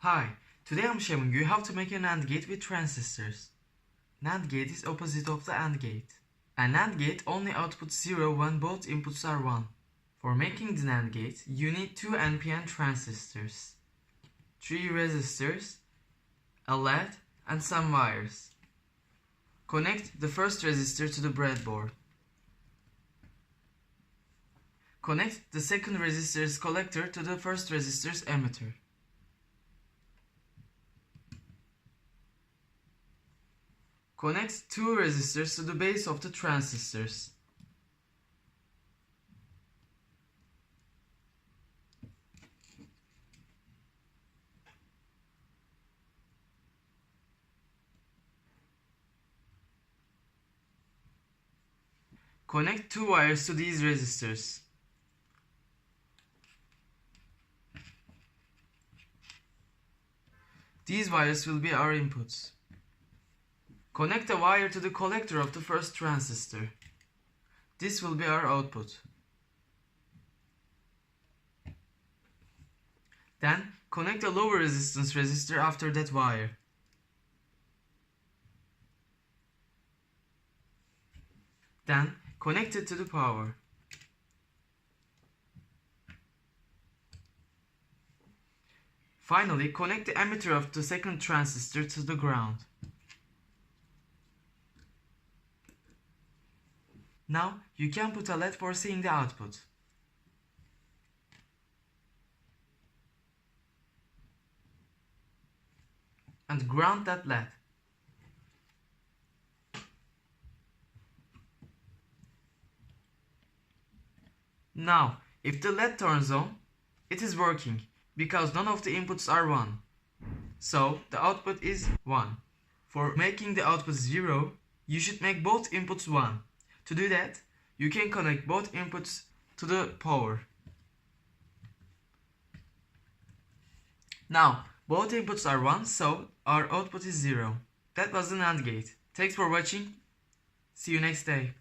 Hi, today I'm showing you how to make a NAND gate with transistors. NAND gate is opposite of the AND gate. A NAND gate only outputs 0 when both inputs are 1. For making the NAND gate, you need 2 NPN transistors, 3 resistors, a LED, and some wires. Connect the first resistor to the breadboard. Connect the second resistor's collector to the first resistor's emitter. Connect 2 resistors to the base of the transistors. Connect 2 wires to these resistors. These wires will be our inputs. Connect a wire to the collector of the first transistor. This will be our output. Then connect a lower resistance resistor after that wire. Then connect it to the power. Finally, connect the emitter of the second transistor to the ground. Now you can put a LED for seeing the output. And ground that LED. Now, if the LED turns on, it is working because none of the inputs are 1. So the output is 1. For making the output 0, you should make both inputs 1. To do that, you can connect both inputs to the power. Now, both inputs are 1, so our output is 0. That was the NAND gate. Thanks for watching. See you next day.